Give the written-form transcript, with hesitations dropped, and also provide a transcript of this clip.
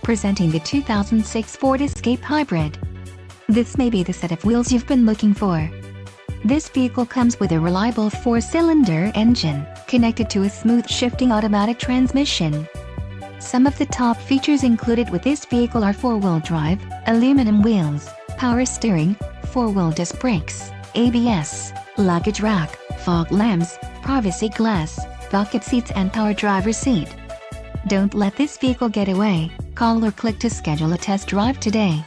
Presenting the 2006 Ford Escape Hybrid. This may be the set of wheels you've been looking for. This vehicle comes with a reliable 4-cylinder engine, connected to a smooth shifting automatic transmission. Some of the top features included with this vehicle are 4-wheel drive, aluminum wheels, power steering, 4-wheel disc brakes, ABS, luggage rack, fog lamps, privacy glass, bucket seats and power driver's seat. Don't let this vehicle get away. Call or click to schedule a test drive today.